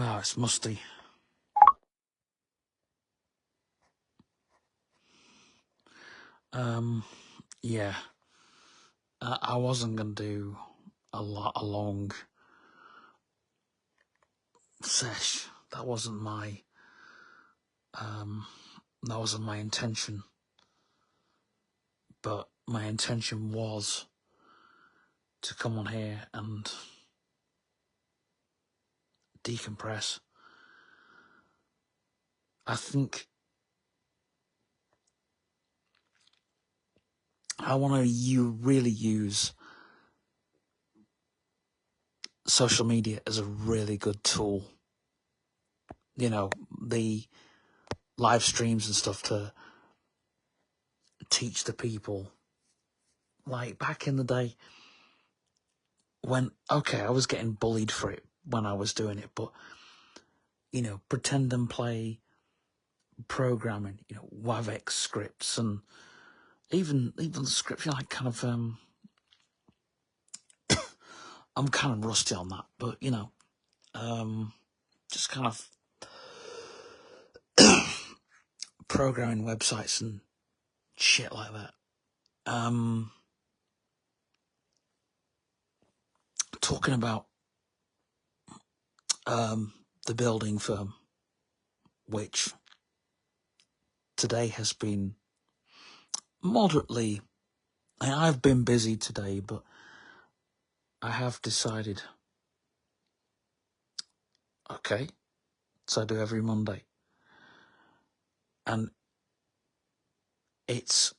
Wow, it's musty. Yeah. I wasn't gonna do a long sesh. That wasn't my intention. But my intention was to come on here and decompress. I think I want to really use social media as a really good tool. You know, the live streams and stuff to teach the people. Like back in the day when, okay, I was getting bullied for it when I was doing it, but, you know, pretend and play programming, you know, WAVX scripts and even scripts, you know, like kind of, I'm kind of rusty on that, but, you know, just kind of programming websites and shit like that. Talking about the building firm, which today has been moderately, I've been busy today, but I have decided, okay, so I do every Monday. And it's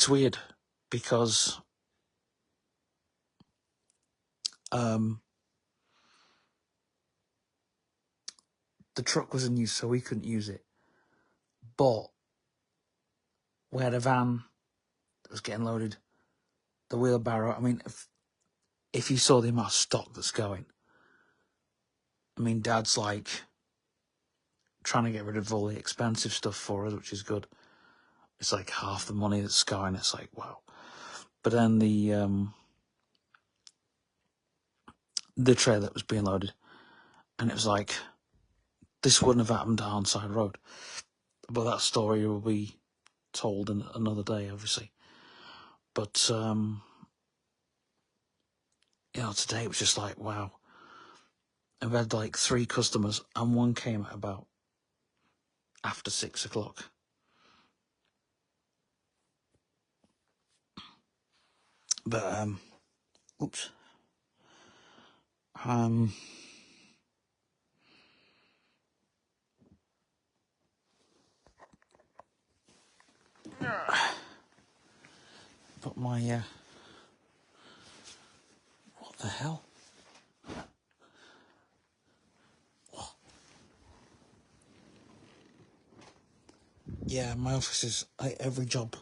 weird because the truck was in use, so we couldn't use it. But we had a van that was getting loaded, the wheelbarrow. I mean, if you saw the amount of stock that's going, I mean, Dad's like trying to get rid of all the expensive stuff for us, which is good. It's like half the money that's going. It's like, wow. But then the trailer that was being loaded, and it was like, this wouldn't have happened on Side Road. But that story will be told in another day, obviously. But, you know, today it was just like, wow. I've had like 3 customers, and one came at about after 6 o'clock. But, oops. But my, what the hell? Yeah, my office is, like, every job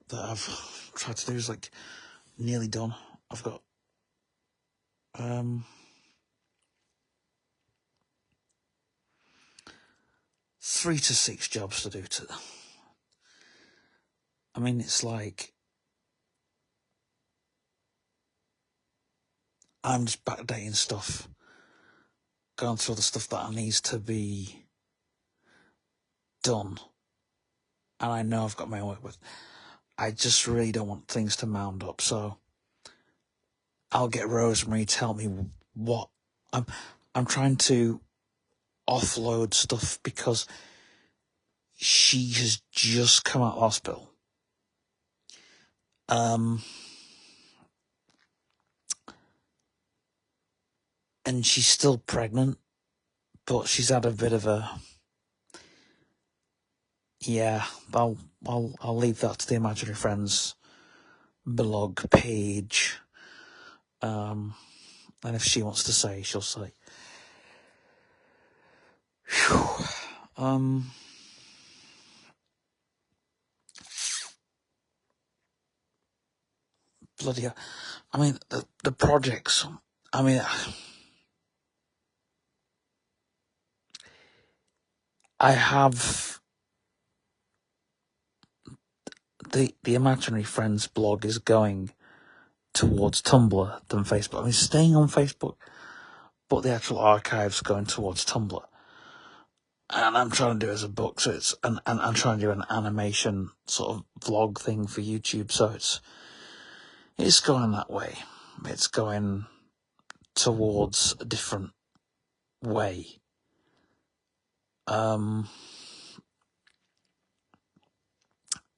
that I've tried to do is, like, nearly done. I've got, 3 to 6 jobs to do to, I mean, it's like, I'm just backdating stuff, going through the stuff that needs to be done, and I know I've got my own work with. I just really don't want things to mound up, so I'll get Rosemary to tell me what I'm trying to offload stuff because she has just come out of hospital. And she's still pregnant, but she's had a bit of a, yeah, I'll leave that to the Imaginary Friends blog page. And if she wants to say, she'll say. Whew. Bloody hell. I mean, the projects, I mean, I have the Imaginary Friends blog is going towards Tumblr than Facebook. I mean, staying on Facebook, but the actual archive's going towards Tumblr. And I'm trying to do it as a book, so it's and I'm trying to do an animation sort of vlog thing for YouTube, so it's going that way. It's going towards a different way.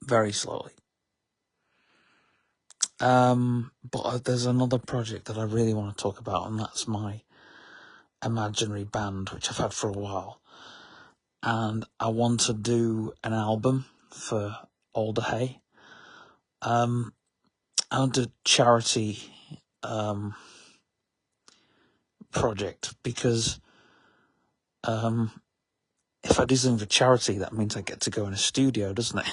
Very slowly. But there's another project that I really want to talk about, and that's my imaginary band, which I've had for a while. And I want to do an album for Alder Hey. I want a charity project, because if I do something for charity, that means I get to go in a studio, doesn't it?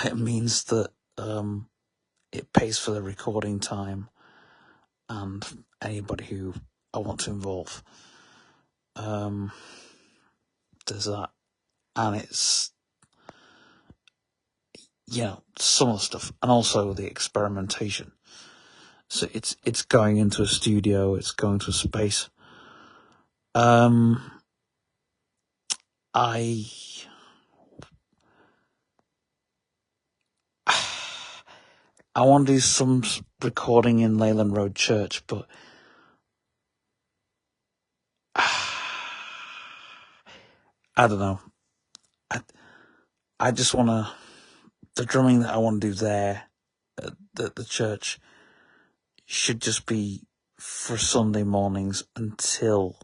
It means that it pays for the recording time and anybody who I want to involve. There's that. And it's, some of the stuff, and also the experimentation. So it's going into a studio, it's going to a space. I want to do some recording in Leyland Road Church, but I don't know. I just want to, the drumming that I want to do there at the church should just be for Sunday mornings until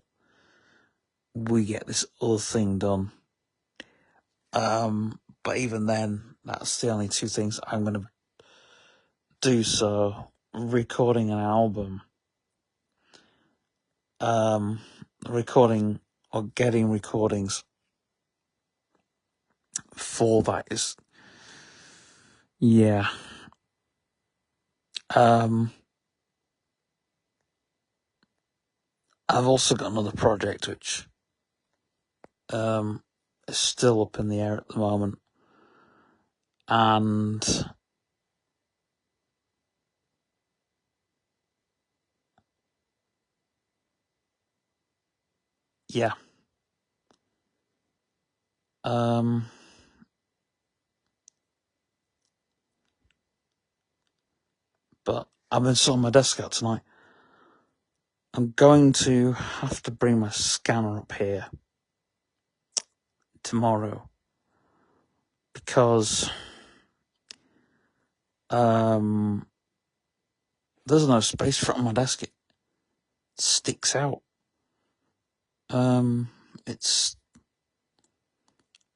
we get this other thing done. But even then, that's the only two things I'm going to do. So recording an album, recording or getting recordings for that is, yeah. I've also got another project which is still up in the air at the moment, and yeah. But I've been sorting my desk out tonight. I'm going to have to bring my scanner up here tomorrow, because there's no space for it on my desk. It sticks out. I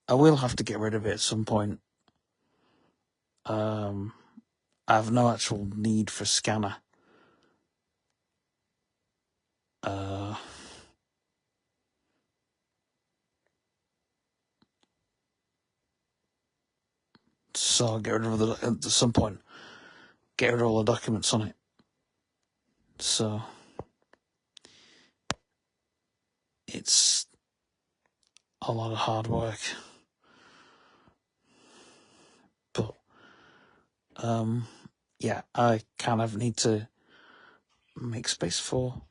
will have to get rid of it at some point. I have no actual need for a scanner. So I'll get rid of it at some point. Get rid of all the documents on it. So it's a lot of hard work. But yeah, I kind of need to make space for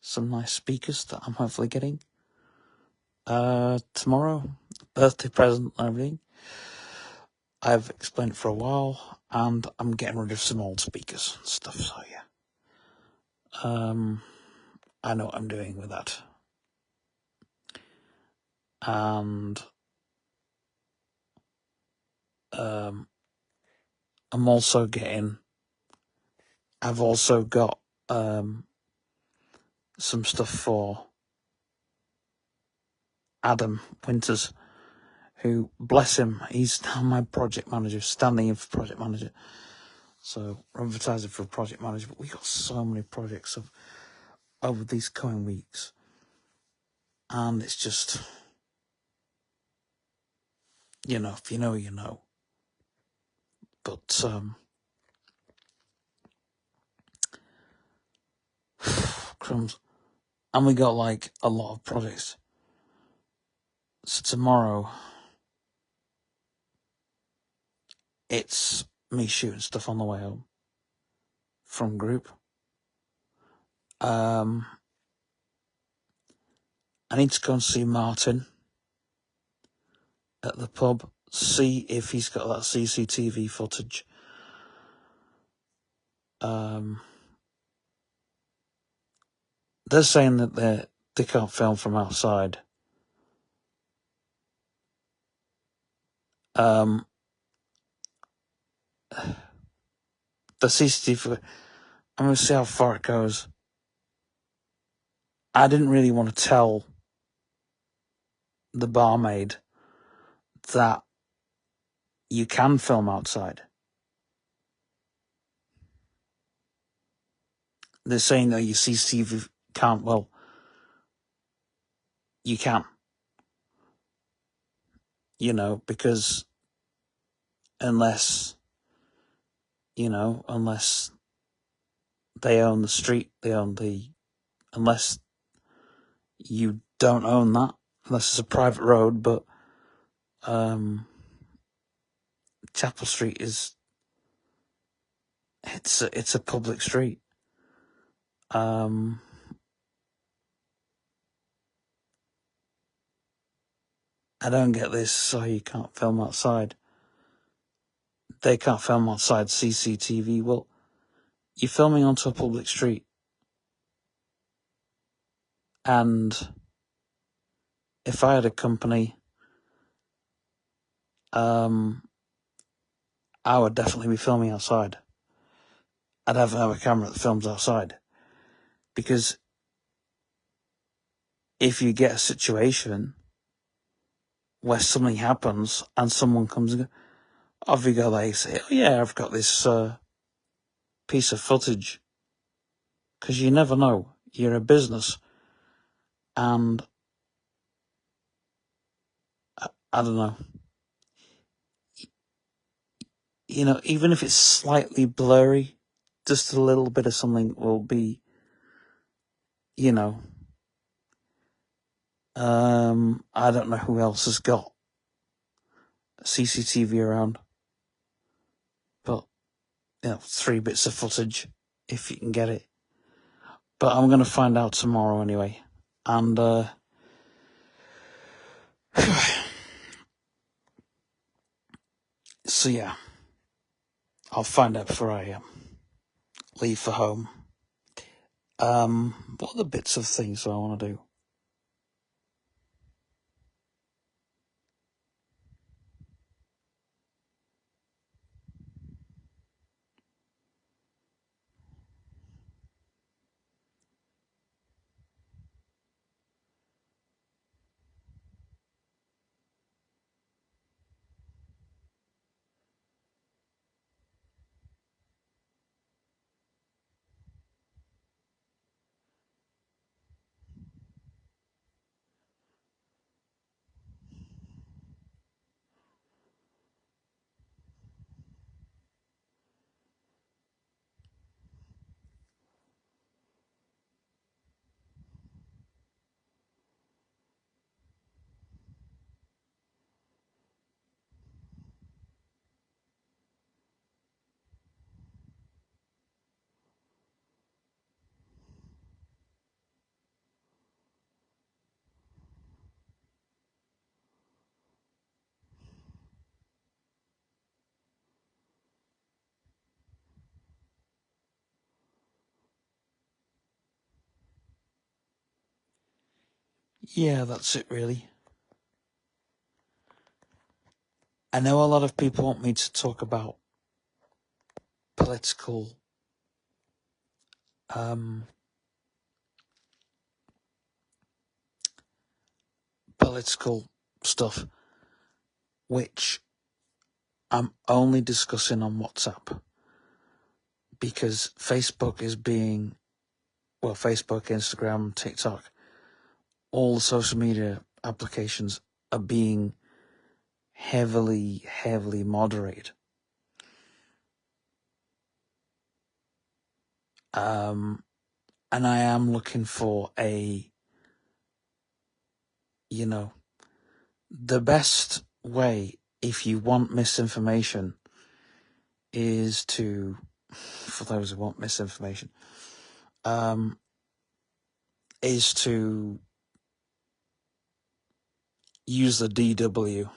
some nice speakers that I'm hopefully getting tomorrow. Birthday present and everything. I've explained it for a while, and I'm getting rid of some old speakers and stuff, so yeah. I know what I'm doing with that. And I've also got some stuff for Adam Winters, who, bless him, he's now my project manager, standing in for project manager. So we're advertising for a project manager, but we got so many projects over these coming weeks, and it's just, if you know, you know. But crumbs, and we got like a lot of projects. So tomorrow, it's me shooting stuff on the way home from group. I need to go and see Martin at the pub, see if he's got that CCTV footage. They're saying that they can't film from outside. The CCTV, I'm going to see how far it goes. I didn't really want to tell the barmaid that you can film outside. They're saying that your CCTV can't. Well, you can. You know, because unless they own the street, unless you don't own that, unless it's a private road, but Chapel Street it's a public street. I don't get this, so you can't film outside. They can't film outside CCTV. Well, you're filming onto a public street. And if I had a company, I would definitely be filming outside. I'd have a camera that films outside. Because if you get a situation where something happens and someone comes and goes, off you go, they say, oh yeah, I've got this piece of footage. Because you never know. You're a business. And I don't know. You know, even if it's slightly blurry, just a little bit of something will be, you know, I don't know who else has got CCTV around, but, 3 bits of footage, if you can get it. But I'm going to find out tomorrow anyway. And, so yeah, I'll find out before I leave for home. What are the bits of things that I want to do? Yeah, that's it really. I know a lot of people want me to talk about political stuff, which I'm only discussing on WhatsApp, because Facebook, Instagram, TikTok, all the social media applications are being heavily moderated. And I am looking for the best way, if you want misinformation, is to, for those who want misinformation, is to use the DW.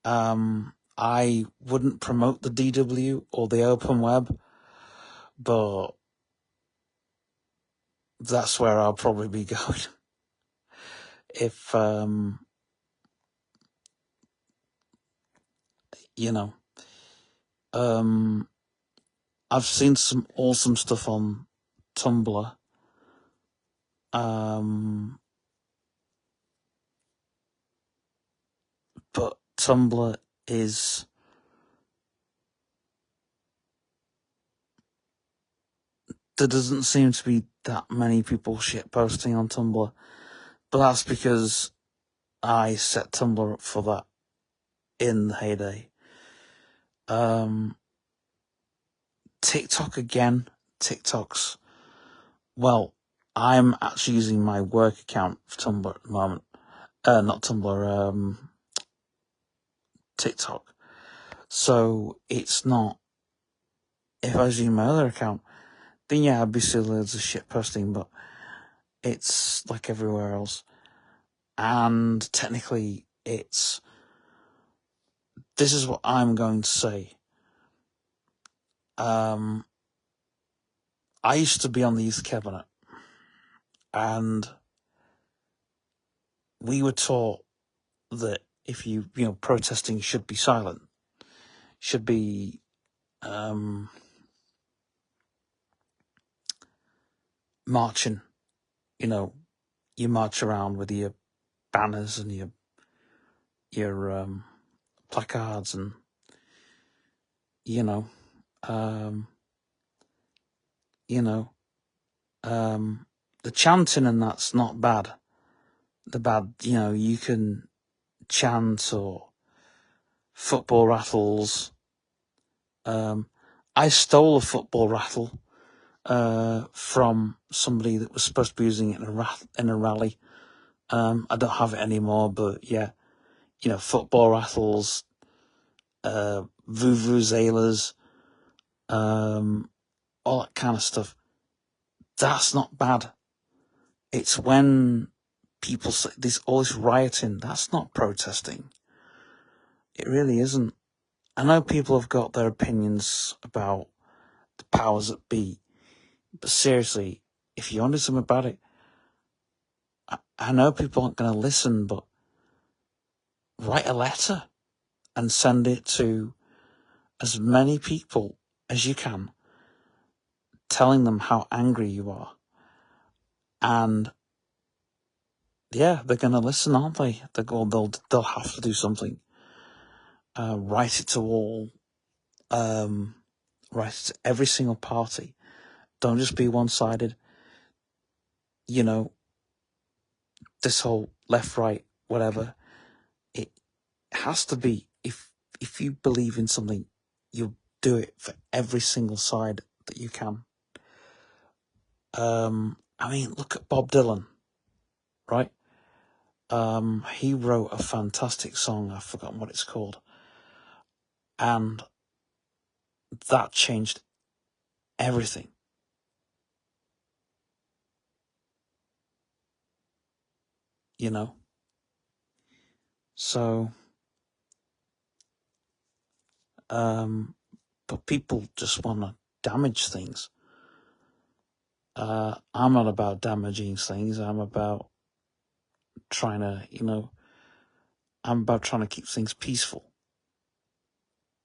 I wouldn't promote the DW or the open web, but that's where I'll probably be going. If, you know, I've seen some awesome stuff on Tumblr. But Tumblr is, there doesn't seem to be that many people shitposting on Tumblr, but that's because I set Tumblr up for that in the heyday. TikTok again. TikTok's, well, I'm actually using my work account for Tumblr at the moment. Not Tumblr, TikTok. So it's not, if I was using my other account, then yeah, I'd be seeing loads of shit posting, but it's like everywhere else. And technically, this is what I'm going to say. I used to be on the Youth Cabinet, and we were taught that if protesting should be silent, should be, marching, you march around with your banners and your placards and, the chanting, and that's not bad. You can chant or football rattles. I stole a football rattle from somebody that was supposed to be using it in a rally. I don't have it anymore, but yeah, football rattles, vuvuzelas, all that kind of stuff. That's not bad. It's when people say all this rioting, that's not protesting. It really isn't. I know people have got their opinions about the powers that be, but seriously, if you want to do something about it, I know people aren't going to listen, but write a letter and send it to as many people as you can, telling them how angry you are. And yeah, they're going to listen, aren't they? They'll have to do something. Write it to all, write it to every single party. Don't just be one-sided. This whole left, right, whatever. It has to be, if you believe in something, you'll do it for every single side that you can. Look at Bob Dylan, right? He wrote a fantastic song, I've forgotten what it's called, and that changed everything. So, but people just want to damage things. I'm not about damaging things. I'm about trying to, keep things peaceful,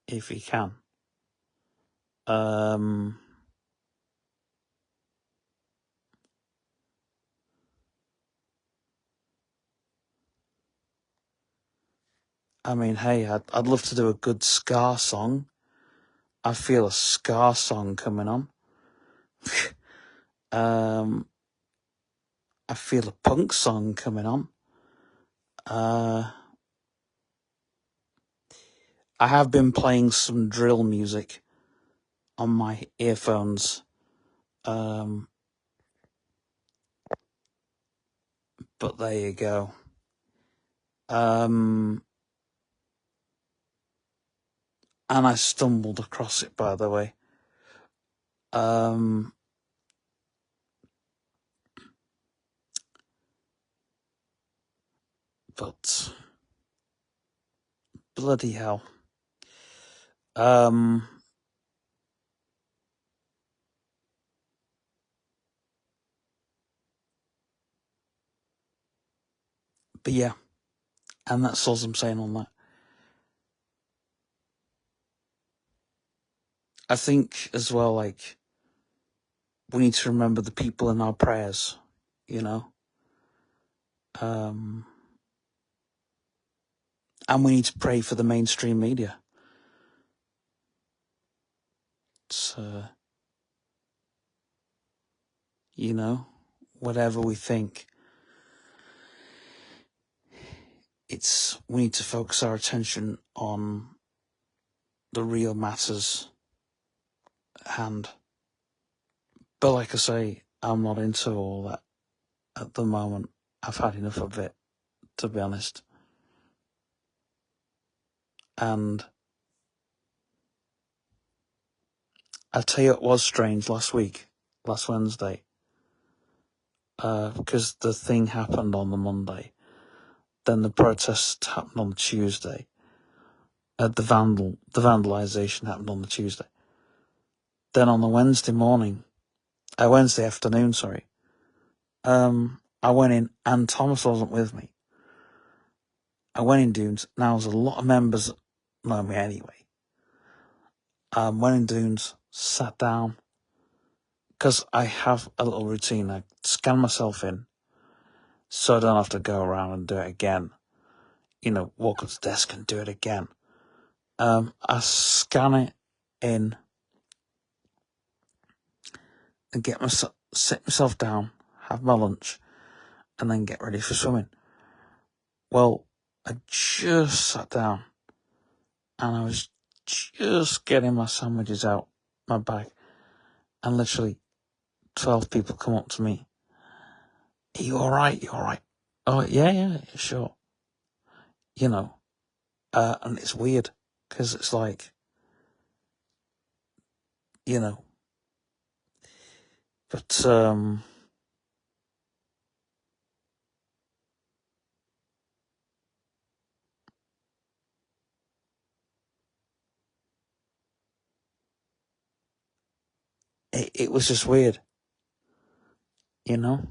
if you can. Hey, I'd love to do a good ska song. I feel a ska song coming on. I feel a punk song coming on. I have been playing some drill music on my earphones. But there you go. and I stumbled across it, by the way. But bloody hell. But yeah, and that's all I'm saying on that. I think as well, like, we need to remember the people in our prayers, you know? And we need to pray for the mainstream media. It's, you know, whatever we think, we need to focus our attention on the real matters at hand. But like I say, I'm not into all that at the moment. I've had enough of it, to be honest. And I'll tell you, it was strange last Wednesday, because the thing happened on the Monday. Then the protest happened on the Tuesday. The vandalisation happened on the Tuesday. Then on the Wednesday afternoon, I went in and Thomas wasn't with me. I went in Dunes. Now there's a lot of members that know me anyway. Went in Dunes, sat down, because I have a little routine. I scan myself in, so I don't have to go around and do it again. You know, walk up to the desk and do it again. I scan it in and sit myself down, have my lunch, and then get ready for swimming. Well, I just sat down and I was just getting my sandwiches out my bag, and literally 12 people come up to me. Are you alright? You alright? Oh, yeah, sure. You know, and it's weird, because it's like, you know, but, it was just weird, you know?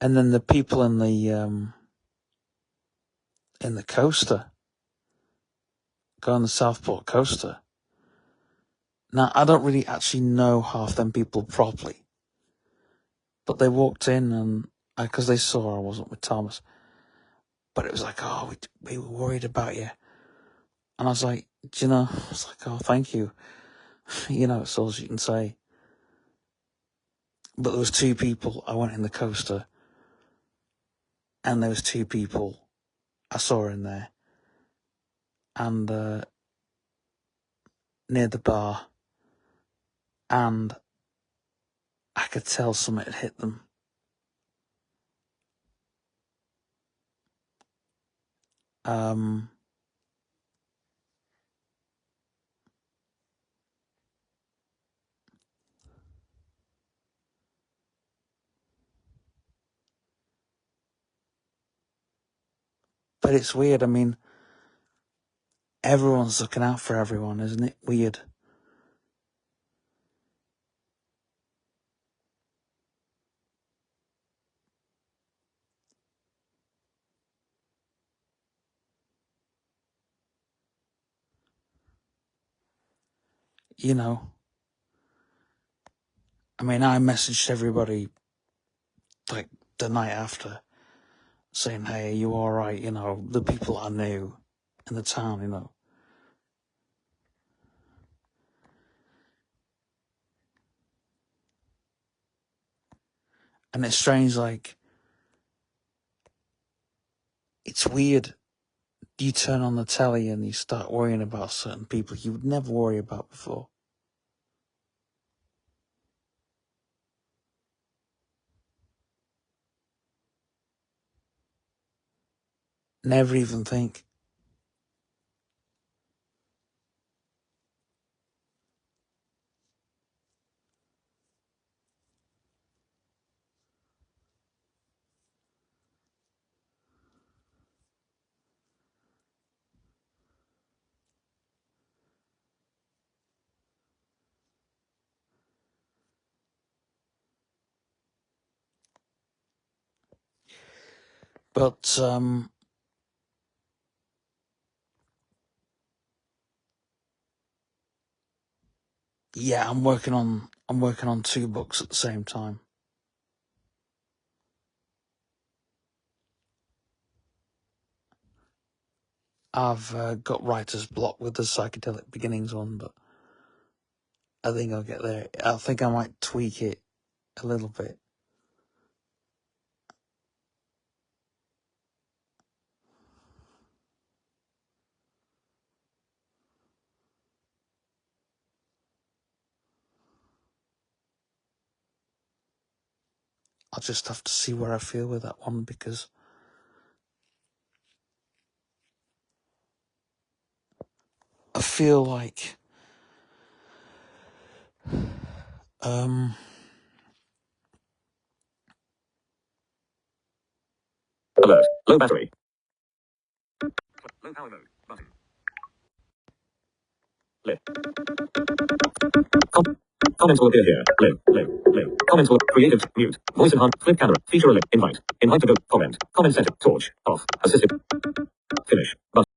And then the people in the coaster, going the Southport coaster. Now, I don't really actually know half them people properly, but they walked in and, because they saw I wasn't with Thomas, but it was like, oh, we were worried about you. And I was like, do you know, I was like, oh, thank you. You know, it's all you can say. But there was two people, I went in the coaster, and there was two people I saw in there, and near the bar, and I could tell something had hit them. But it's weird. I mean, everyone's looking out for everyone, isn't it? Weird. You know, I mean, I messaged everybody, like, the night after, saying, hey, are you alright? You know, the people I knew in the town, you know. And it's strange, like, it's weird. You turn on the telly and you start worrying about certain people you would never worry about before. Never even think. But yeah, I'm working on 2 books at the same time. I've got writer's block with the Psychedelic Beginnings one, but I think I'll get there. I think I might tweak it a little bit. I'll just have to see where I feel with that one, because I feel like Alert. Low battery. Low power mode. Button. Lit. Comments will appear here. Live. Comments will creative mute. Voice enhance. Flip camera. Feature alert. Invite. Invite to go. Comment. Comment center. Torch. Off. Assisted. Finish. Button.